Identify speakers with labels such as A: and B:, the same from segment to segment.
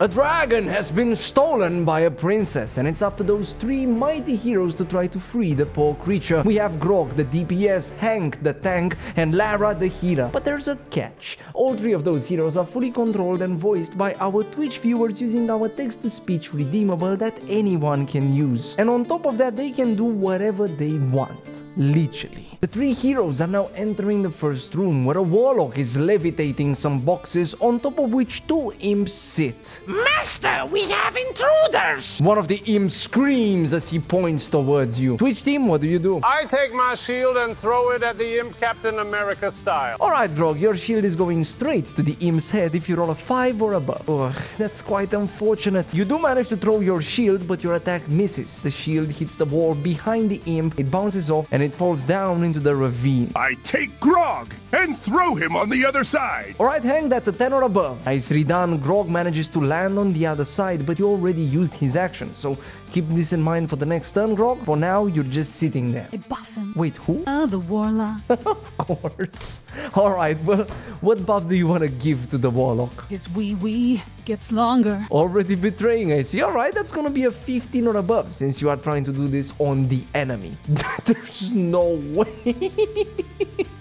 A: A dragon has been stolen by a princess, and it's up to those three mighty heroes to try to free the poor creature. We have Grog, the DPS, Hank, the tank, and Lara, the healer. But there's a catch. All three of those heroes are fully controlled and voiced by our Twitch viewers using our text-to-speech redeemable that anyone can use. And on top of that, they can do whatever they want. Literally. The three heroes are now entering the first room, where a warlock is levitating some boxes, on top of which two imps sit.
B: Master, we have intruders!
A: One of the imps screams as he points towards you. Twitch team, what do you do?
C: I take my shield and throw it at the imp Captain America style.
A: Alright, Grog, your shield is going straight to the imp's head if you roll a 5 or above. Ugh, that's quite unfortunate. You do manage to throw your shield, but your attack misses. The shield hits the wall behind the imp, it bounces off, and it falls down into the ravine.
D: I take Grog and throw him on the other side.
A: Alright, Hank, that's a 10 or above. Nicely done. Grog manages to land on the other side, but you already used his action, so keep this in mind for the next turn, Grog. For now, you're just sitting there.
E: I buff him.
A: Wait, who?
E: The warlock.
A: Of course. Alright, well, what buff do you want to give to the warlock?
E: His wee gets longer.
A: Already betraying, I see. Alright, that's gonna be a 15 or above, since you are trying to do this on the enemy. There's no way.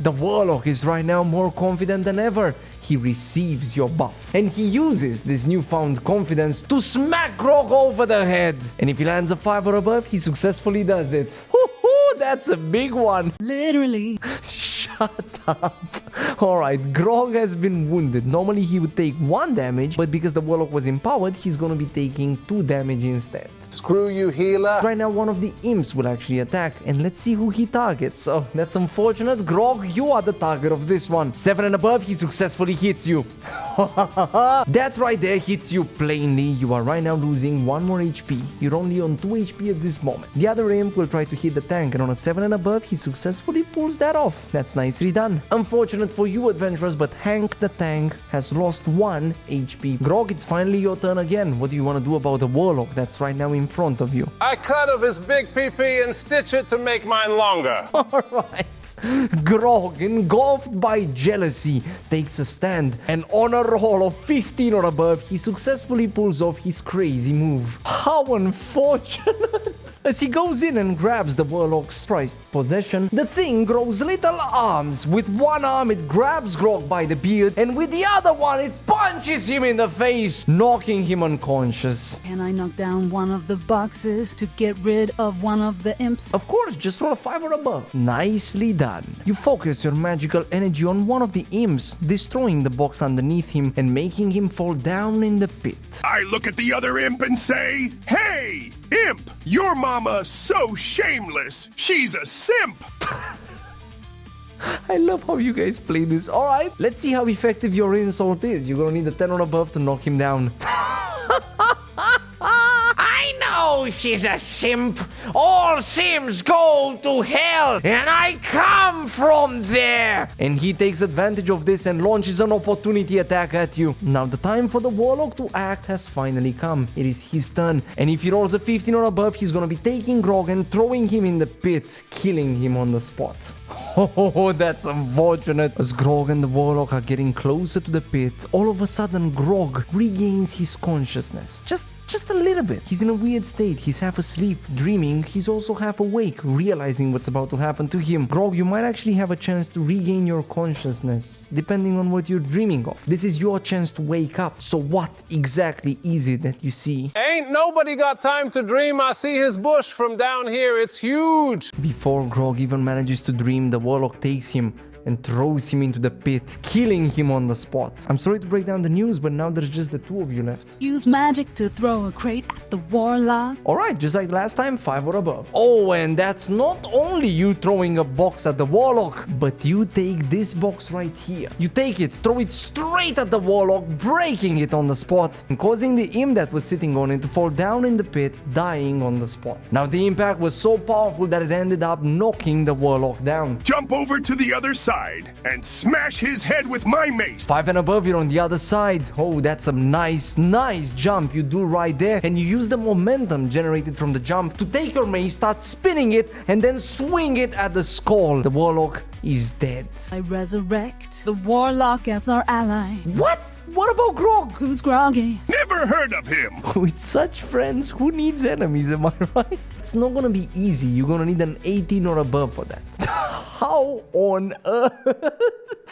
A: The warlock is right now more confident than ever. He receives your buff, and he uses this newfound confidence to smack Grog over the head. And if he lands a 5 or above, he successfully does it. Woohoo, that's a big one.
E: Literally.
A: Shut up. Alright, Grog has been wounded. Normally he would take 1 damage, but because the warlock was empowered, he's gonna be taking 2 damage instead.
C: Screw you, healer.
A: Right now, one of the imps will actually attack, and let's see who he targets. Oh, that's unfortunate. Grog, you are the target of this one. 7 and above, he successfully hits you. That right there hits you plainly. You are right now losing 1 more HP. You're only on 2 HP at this moment. The other imp will try to hit the tank, and on a 7 and above, he successfully pulls that off. That's nicely done. Unfortunate for you, adventurers, but Hank the tank has lost 1 HP. Grog, it's finally your turn again. What do you want to do about the warlock that's right now in front of you?
C: I cut off his big PP and stitch it to make mine longer.
A: Alright. Grog, engulfed by jealousy, takes a stand, and on a roll of 15 or above, he successfully pulls off his crazy move. How unfortunate! As he goes in and grabs the warlock's prized possession, the thing grows little arms. With one arm, it grabs Grog by the beard, and with the other one, it punches him in the face, knocking him unconscious.
E: And I knock down one of the boxes to get rid of one of the imps.
A: Of course, just roll a 5 or above. Nicely done. You focus your magical energy on one of the imps, destroying the box underneath him and making him fall down in the pit.
D: I look at the other imp and say, "Hey, imp, your mama's so shameless. She's a simp."
A: I love how you guys play this. Alright, let's see how effective your insult is. You're gonna need a 10 or above to knock him down.
B: I know she's a simp. All simps go to hell, and I come from there.
A: And he takes advantage of this and launches an opportunity attack at you. Now the time for the warlock to act has finally come. It is his turn, and if he rolls a 15 or above, he's gonna be taking Grog and throwing him in the pit, killing him on the spot. Oh, that's unfortunate. As Grog and the warlock are getting closer to the pit, all of a sudden Grog regains his consciousness. Just a little bit. He's in a weird state. He's half asleep, dreaming. He's also half awake, realizing what's about to happen to him. Grog, you might actually have a chance to regain your consciousness, depending on what you're dreaming of. This is your chance to wake up. So what exactly is it that you see?
C: Ain't nobody got time to dream. I see his bush from down here. It's huge.
A: Before Grog even manages to dream, the warlock takes him and throws him into the pit, killing him on the spot. I'm sorry to break down the news, but now there's just the 2 of you left.
E: Use magic to throw a crate at the warlock.
A: Alright, just like last time, 5 or above. Oh, and that's not only you throwing a box at the warlock, but you take this box right here. You take it, throw it straight at the warlock, breaking it on the spot, and causing the imp that was sitting on it to fall down in the pit, dying on the spot. Now, the impact was so powerful that it ended up knocking the warlock down.
D: Jump over to the other side side and smash his head with my mace.
A: 5 and above, you're on the other side. Oh, that's a nice jump you do right there. And you use the momentum generated from the jump to take your mace, start spinning it, and then swing it at the skull. The warlock is dead.
E: I resurrect the warlock as our ally.
A: What? What about Grog?
E: Who's groggy?
D: Never heard of him.
A: With such friends, who needs enemies, am I right? It's not gonna be easy. You're gonna need an 18 or above for that. How on earth?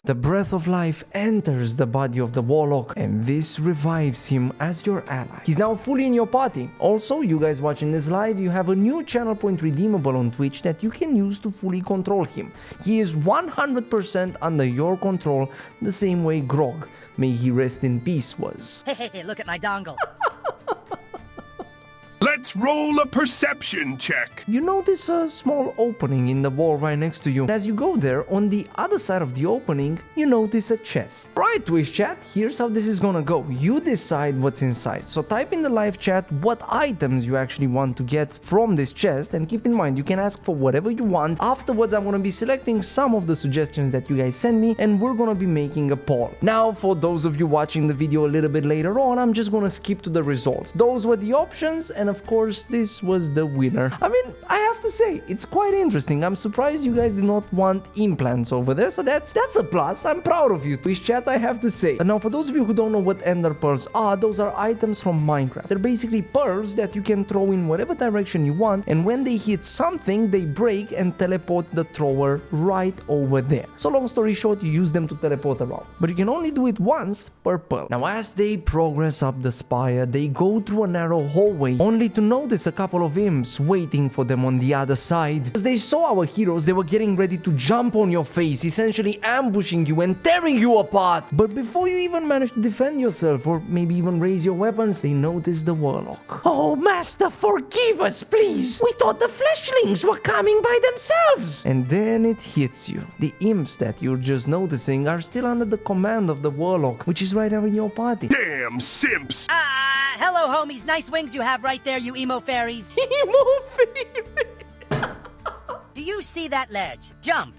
A: The breath of life enters the body of the warlock, and this revives him as your ally. He's now fully in your party. Also, you guys watching this live, you have a new channel point redeemable on Twitch that you can use to fully control him. He is 100% under your control, the same way Grog, may he rest in peace, was.
F: Hey, look at my dongle.
D: Let's roll a perception check.
A: You notice a small opening in the wall right next to you. As you go there, on the other side of the opening, you notice a chest. Right, Twitch chat, here's how this is gonna go. You decide what's inside. So type in the live chat what items you actually want to get from this chest, and keep in mind, you can ask for whatever you want. Afterwards, I'm gonna be selecting some of the suggestions that you guys send me, and we're gonna be making a poll. Now, for those of you watching the video a little bit later on, I'm just gonna skip to the results. Those were the options, and of course, this was the winner. I mean, I have to say, it's quite interesting. I'm surprised you guys did not want implants over there, so that's a plus. I'm proud of you, Twitch chat, I have to say. And now, for those of you who don't know what ender pearls are, those are items from Minecraft. They're basically pearls that you can throw in whatever direction you want, and when they hit something, they break and teleport the thrower right over there. So long story short, you use them to teleport around. But you can only do it once per pearl. Now, as they progress up the spire, they go through a narrow hallway, only to notice a couple of imps waiting for them on the other side. As they saw our heroes, they were getting ready to jump on your face, essentially ambushing you and tearing you apart. But before you even manage to defend yourself, or maybe even raise your weapons, they notice the warlock.
B: Oh, Master, forgive us, please. We thought the fleshlings were coming by themselves.
A: And then it hits you. The imps that you're just noticing are still under the command of the warlock, which is right now in your party.
D: Damn simps.
F: Hello, homies. Nice wings you have right there, you emo fairies.
A: Emo fairy.
F: Do you see that ledge? Jump.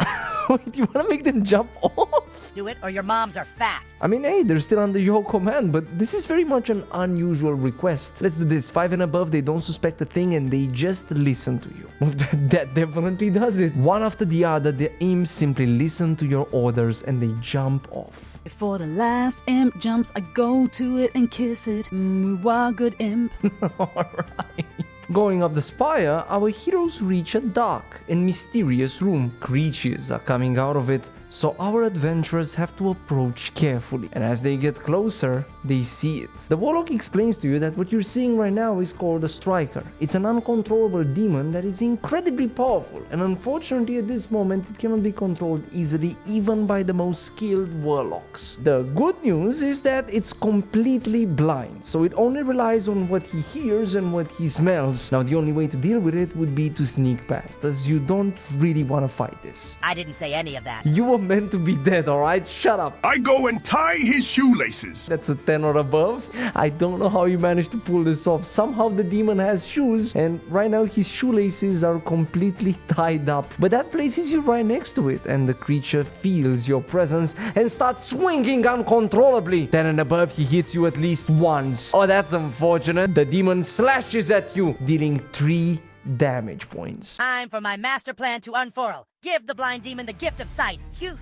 A: Wait, you wanna make them jump off?
F: Do it or your moms are fat.
A: I mean, hey, they're still under your command, but this is very much an unusual request. Let's do this. 5 and above, they don't suspect a thing and they just listen to you. Well, that definitely does it. One after the other, the imps simply listen to your orders and they jump off.
E: Before the last imp jumps, I go to it and kiss it. Mwah, good imp.
A: Alright. Going up the spire, our heroes reach a dark and mysterious room. Creatures are coming out of it, so our adventurers have to approach carefully. And as they get closer, they see it. The warlock explains to you that what you're seeing right now is called a striker. It's an uncontrollable demon that is incredibly powerful, and unfortunately at this moment it cannot be controlled easily even by the most skilled warlocks. The good news is that it's completely blind, so it only relies on what he hears and what he smells. Now the only way to deal with it would be to sneak past, as you don't really want to fight this.
F: I didn't say any of that.
A: You were meant to be dead, alright? Shut up.
D: I go and tie his shoelaces.
A: That's a 10 or above. I don't know how you managed to pull this off. Somehow the demon has shoes, and right now his shoelaces are completely tied up. But that places you right next to it, and the creature feels your presence and starts swinging uncontrollably. 10 and above, he hits you at least once. Oh, that's unfortunate. The demon slashes at you, dealing 3 damage points.
F: Time for my master plan to unfurl. Give the blind demon the gift of sight.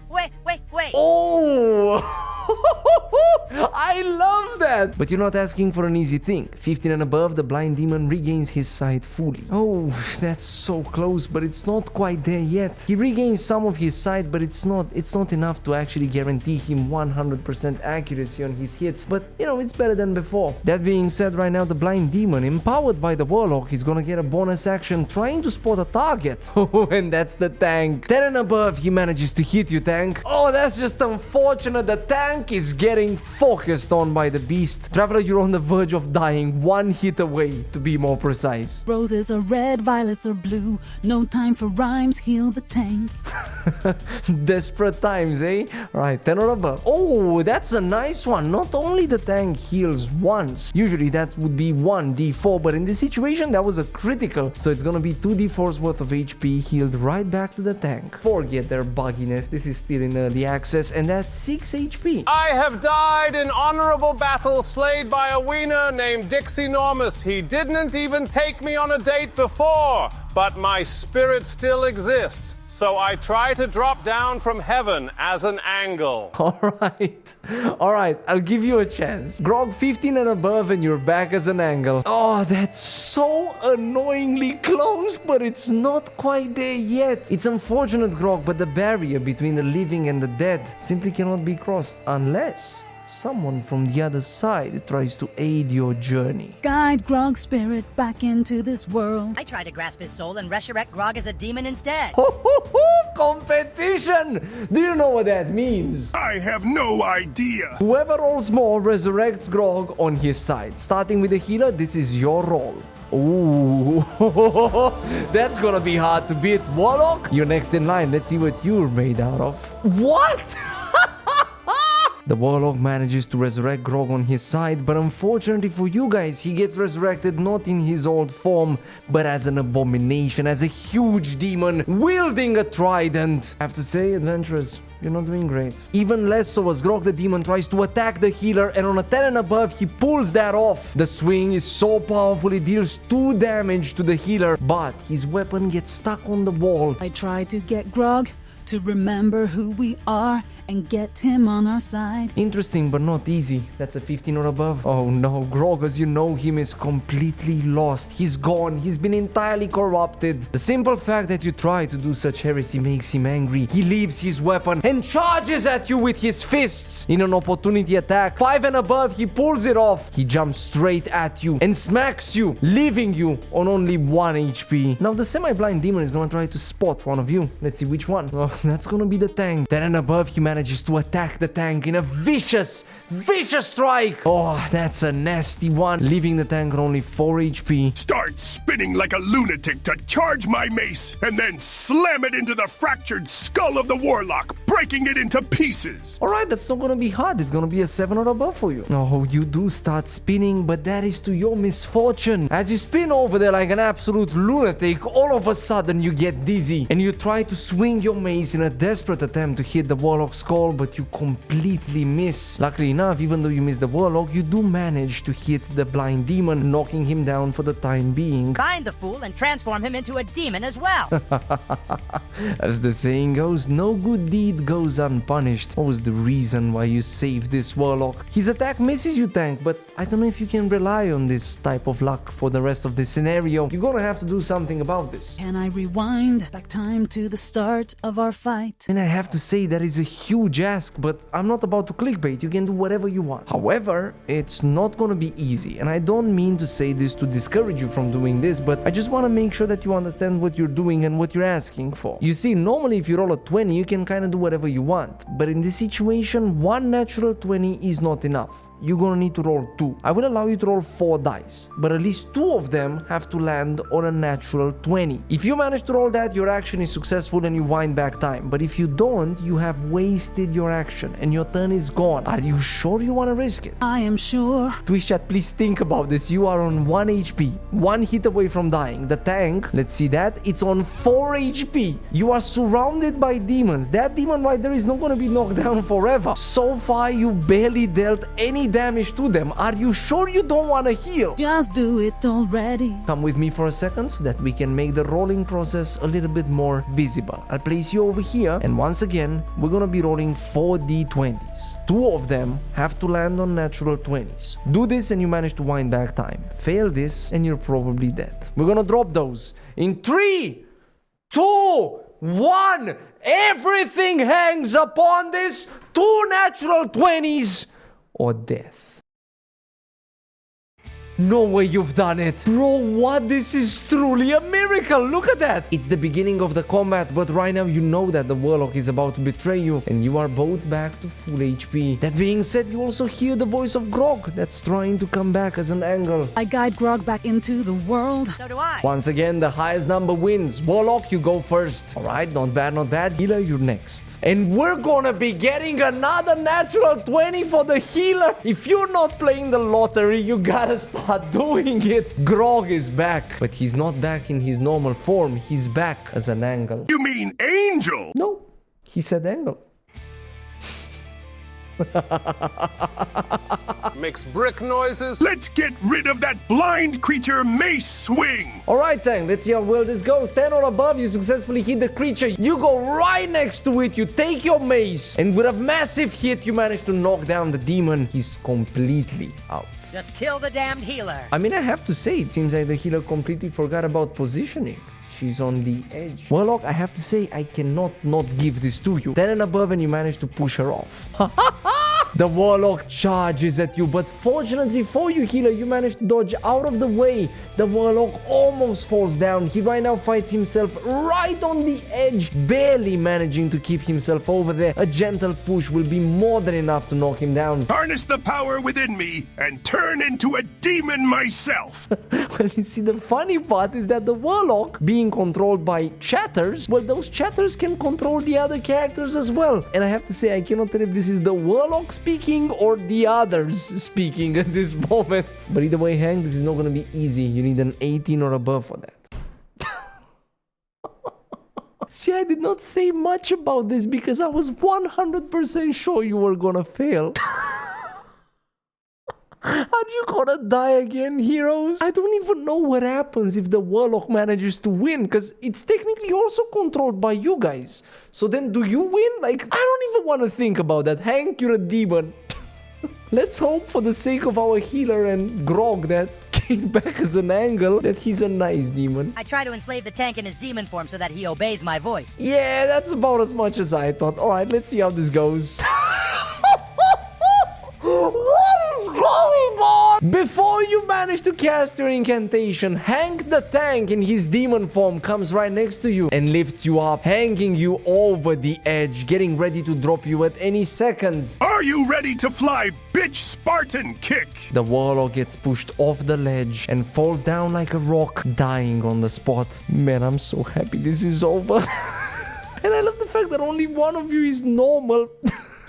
F: Wait.
A: Oh! I love that! But you're not asking for an easy thing. 15 and above, the blind demon regains his sight fully. Oh, that's so close, but it's not quite there yet. He regains some of his sight, but it's not enough to actually guarantee him 100% accuracy on his hits. But, you know, it's better than before. That being said, right now, the blind demon, empowered by the warlock, is gonna get a bonus action trying to spot a target. Oh, and that's the tank. 10 and above, he manages to hit you, tank. Oh, that's just unfortunate. The tank tank is getting focused on by the beast. Traveler, you're on the verge of dying. 1 hit away, to be more precise.
E: Roses are red, violets are blue. No time for rhymes, heal the tank.
A: Desperate times, eh? Alright, 10 or above. Oh, that's a nice one. Not only the tank heals once. Usually that would be 1d4, but in this situation that was a critical. So it's gonna be 2d4's worth of HP healed right back to the tank. Forget their bugginess. This is still in early access, and that's 6 HP.
C: I have died in honorable battle, slayed by a wiener named Dixie Normus. He didn't even take me on a date before, but my spirit still exists. So I try to drop down from heaven as an angle.
A: Alright, I'll give you a chance. Grog 15 and above and you're back as an angle. Oh, that's so annoyingly close, but it's not quite there yet. It's unfortunate, Grog, but the barrier between the living and the dead simply cannot be crossed unless someone from the other side tries to aid your journey.
E: Guide Grog's spirit back into this world.
F: I try to grasp his soul and resurrect Grog as a demon instead.
A: Competition! Do you know what that means?
D: I have no idea.
A: Whoever rolls more resurrects Grog on his side. Starting with the healer, this is your roll. Ooh, that's gonna be hard to beat. Warlock, you're next in line. Let's see what you're made out of. What? The Warlock manages to resurrect Grog on his side, but unfortunately for you guys, he gets resurrected not in his old form, but as an abomination, as a huge demon, wielding a trident. I have to say, adventurers, you're not doing great. Even less so as Grog the demon tries to attack the healer, and on a 10 and above, he pulls that off. The swing is so powerful, it deals 2 damage to the healer, but his weapon gets stuck on the wall.
E: I try to get Grog to remember who we are and get him on our side.
A: Interesting, but not easy. That's a 15 or above. Oh no, Grog, as you know him, is completely lost. He's gone. He's been entirely corrupted. The simple fact that you try to do such heresy makes him angry. He leaves his weapon and charges at you with his fists. In an opportunity attack, 5 and above, he pulls it off. He jumps straight at you and smacks you, leaving you on only 1 HP. Now, the semi-blind demon is gonna try to spot one of you. Let's see which one. Oh, that's gonna be the tank. 10 and above, he manages to attack the tank in a vicious strike. Oh, that's a nasty one, leaving the tank on only 4 HP.
D: Start spinning like a lunatic to charge my mace, and then slam it into the fractured skull of the warlock, breaking it into pieces.
A: Alright, that's not gonna be hard. It's gonna be a 7 or above for you. Oh, you do start spinning, but that is to your misfortune. As you spin over there like an absolute lunatic, all of a sudden you get dizzy, and you try to swing your mace in a desperate attempt to hit the warlock's skull, but you completely miss. Luckily enough, even though you miss the warlock, you do manage to hit the blind demon, knocking him down for the time being.
F: Bind the fool and transform him into a demon as well.
A: As the saying goes, no good deed goes unpunished. What was the reason why you saved this warlock? His attack misses you, tank, but I don't know if you can rely on this type of luck for the rest of the scenario. You're gonna have to do something about this.
E: Can I rewind back time to the start of our fight?
A: And I have to say that is a huge ask, but I'm not about to clickbait. You can do whatever you want. However, it's not gonna be easy, and I don't mean to say this to discourage you from doing this, but I just want to make sure that you understand what you're doing and what you're asking for. You see, normally if you roll a 20, you can kind of do whatever you want, but in this situation, 1 natural 20 is not enough. You're gonna need to roll 2. I will allow you to roll 4 dice, but at least 2 of them have to land on a natural 20. If you manage to roll that, your action is successful and you wind back time, but if you don't, you have wasted your action and your turn is gone. Are you sure you want to risk it?
E: I am sure.
A: Twitch chat, please think about this. You are on 1 HP, 1 hit away from dying. The tank, let's see that, it's on 4 HP. You are surrounded by demons. That demon right there is not going to be knocked down forever. So far, you barely dealt any damage to them. Are you sure you don't want to heal?
E: Just do it already.
A: Come with me for a second so that we can make the rolling process a little bit more visible. I'll place you over here, and once again, we're going to be rolling 4 d20s. 2 of them have to land on natural 20s. Do this and you manage to wind back time. Fail this and you're probably dead. We're going to drop those in 3, 2, 1. Everything hangs upon this 2 natural 20s or death. No way you've done it. Bro, what? This is truly a miracle. Look at that. It's the beginning of the combat, but right now you know that the warlock is about to betray you, and you are both back to full HP. That being said, you also hear the voice of Grog that's trying to come back as an angle.
E: I guide Grog back into the world.
F: So do I.
A: Once again, the highest number wins. Warlock, you go first. All right, not bad, not bad. Healer, you're next. And we're gonna be getting another natural 20 for the healer. If you're not playing the lottery, you gotta start doing it. Grog is back, but he's not back in his normal form. He's back as an angle.
D: You mean angel?
A: No, he said angle.
C: Makes brick noises.
D: Let's get rid of that blind creature mace swing.
A: All right, then, let's see how well this goes. 10 or above, you successfully hit the creature. You go right next to it. You take your mace, and with a massive hit, you manage to knock down the demon. He's completely out.
F: Just kill the damned healer.
A: I mean, I have to say, it seems like the healer completely forgot about positioning. She's on the edge. Warlock, I have to say, I cannot not give this to you. 10 and above, and you manage to push her off. The warlock charges at you, but fortunately for you, healer, you manage to dodge out of the way. The warlock almost falls down. He right now fights himself right on the edge, barely managing to keep himself over there. A gentle push will be more than enough to knock him down.
D: Harness the power within me and turn into a demon myself.
A: Well, you see, the funny part is that the warlock, being controlled by chatters, well, those chatters can control the other characters as well. And I have to say, I cannot tell if this is the warlock speaking or the others speaking at this moment. But either way, Hank, this is not going to be easy. You need an 18 or above for that. See, I did not say much about this because I was 100% sure you were gonna fail. Are you gonna die again, heroes? I don't even know what happens if the warlock manages to win, because it's technically also controlled by you guys. So then do you win? Like, I don't even want to think about that. Hank, you're a demon. Let's hope for the sake of our healer and Grog that came back as an angle that he's a nice demon.
F: I try to enslave the tank in his demon form so that he obeys my voice.
A: Yeah, that's about as much as I thought. Alright, let's see how this goes. What is going on? Before you manage to cast your incantation, Hank the tank in his demon form comes right next to you and lifts you up, hanging you over the edge, getting ready to drop you at any second.
D: Are you ready to fly, bitch Spartan kick?
A: The warlock gets pushed off the ledge and falls down like a rock, dying on the spot. Man, I'm so happy this is over. And I love the fact that only one of you is normal.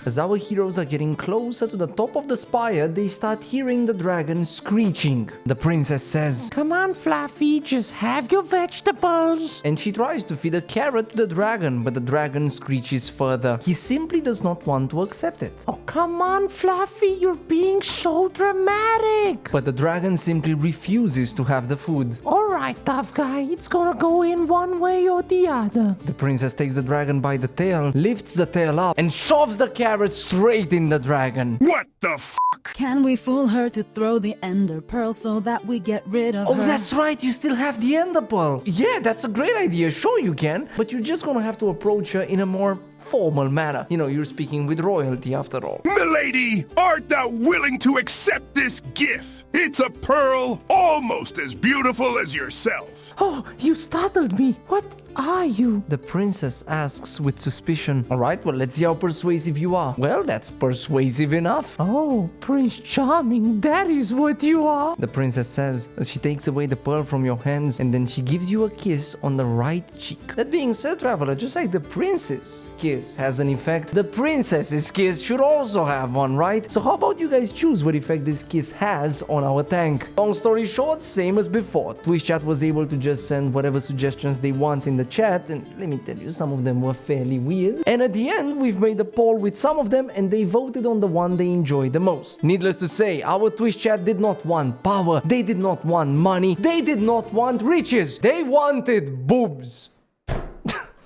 A: As our heroes are getting closer to the top of the spire, they start hearing the dragon screeching. The princess says, "Come on, Fluffy, just have your vegetables." And she tries to feed a carrot to the dragon, but the dragon screeches further. He simply does not want to accept it. "Oh, come on, Fluffy, you're being so dramatic." But the dragon simply refuses to have the food. "All right, tough guy, it's gonna go in one way or the other." The princess takes the dragon by the tail, lifts the tail up, and shoves the carrot straight in the dragon.
D: What the fuck?
E: Can we fool her to throw the ender pearl so that we get rid of her?
A: Oh, that's right, you still have the ender pearl. Yeah, that's a great idea. Sure you can, but you're just gonna have to approach her in a more formal manner. You know, you're speaking with royalty after all.
D: Milady, art thou willing to accept this gift? It's a pearl almost as beautiful as yourself.
A: Oh, you startled me. What are you? The princess asks with suspicion. All right, well, let's see how persuasive you are. Well, that's persuasive enough. Oh, Prince Charming, that is what you are. The princess says as she takes away the pearl from your hands, and then she gives you a kiss on the right cheek. That being said, traveler, just like the prince's kiss has an effect, the princess's kiss should also have one, right? So how about you guys choose what effect this kiss has on our tank? Long story short, same as before. Twitch chat was able to just send whatever suggestions they want in the chat, and let me tell you, some of them were fairly weird. And at the end, we've made a poll with some of them, and they voted on the one they enjoyed the most. Needless to say, our Twitch chat did not want power, they did not want money, they did not want riches, they wanted boobs.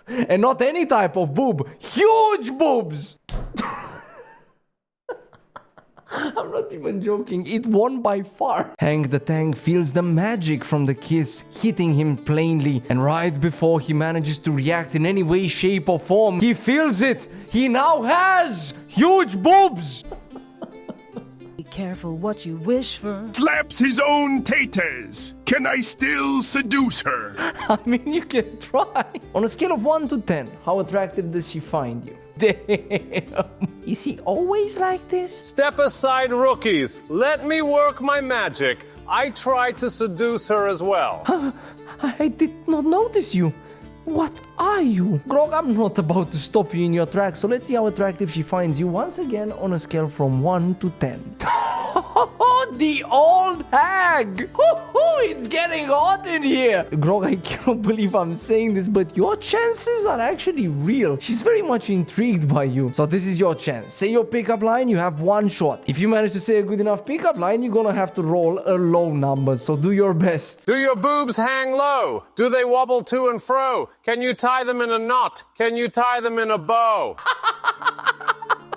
A: And not any type of boob, huge boobs. I'm not even joking, it won by far. Hank the Tank feels the magic from the kiss hitting him plainly, and right before he manages to react in any way, shape or form, he feels it. He now has huge boobs.
E: careful what you wish for.
D: Slaps his own tetes. Can I still seduce her?
A: I mean, you can try. On a scale of 1 to 10, how attractive does she find you? Damn. Is he always like this?
C: Step aside, rookies. Let me work my magic. I try to seduce her as well.
A: I did not notice you. What are you? Grog, I'm not about to stop you in your tracks, so let's see how attractive she finds you once again on a scale from 1 to 10. The old hag! It's getting hot in here! Grog, I can't believe I'm saying this, but your chances are actually real. She's very much intrigued by you. So this is your chance. Say your pickup line, you have one shot. If you manage to say a good enough pickup line, you're gonna have to roll a low number, so do your best.
C: Do your boobs hang low? Do they wobble to and fro? Can you tie them in a knot? Can you tie them in a bow?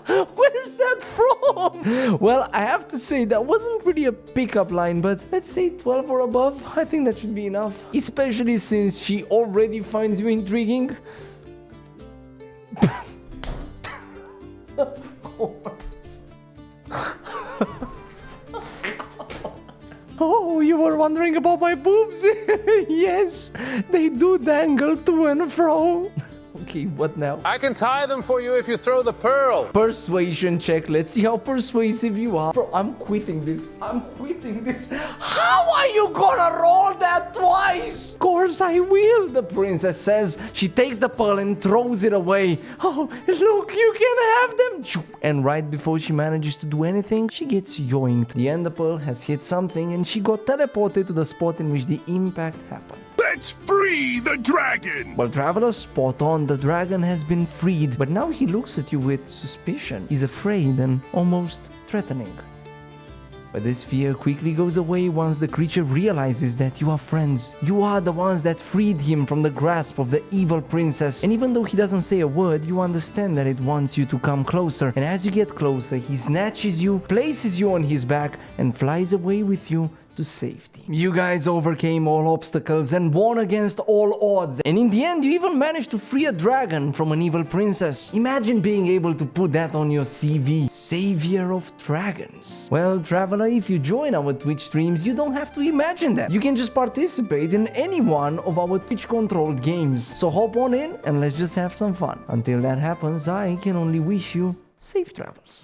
A: Where's that from? Well, I have to say that wasn't really a pickup line, but let's say 12 or above. I think that should be enough. Especially since she already finds you intriguing. Of course. Oh, you were wondering about my boobs? Yes, they do dangle to and fro. Okay, what now?
C: I can tie them for you if you throw the pearl.
A: Persuasion check. Let's see how persuasive you are. Bro, I'm quitting this. I'm quitting this. How are you gonna roll that twice? Of course I will, the princess says. She takes the pearl and throws it away. Oh, look, you can have them. And right before she manages to do anything, she gets yoinked. The ender pearl has hit something and she got teleported to the spot in which the impact happened.
D: Let's free the dragon!
A: Well, traveler, spot on. The dragon has been freed, but now he looks at you with suspicion. He's afraid and almost threatening. But this fear quickly goes away once the creature realizes that you are friends. You are the ones that freed him from the grasp of the evil princess. And even though he doesn't say a word, you understand that it wants you to come closer. And as you get closer, he snatches you, places you on his back, and flies away with you to safety. You guys overcame all obstacles and won against all odds, and in the end you even managed to free a dragon from an evil princess. Imagine being able to put that on your CV. Savior of dragons. Well, traveler, if you join our Twitch streams, you don't have to imagine that. You can just participate in any one of our Twitch controlled games. So hop on in and let's just have some fun. Until that happens, I can only wish you safe travels.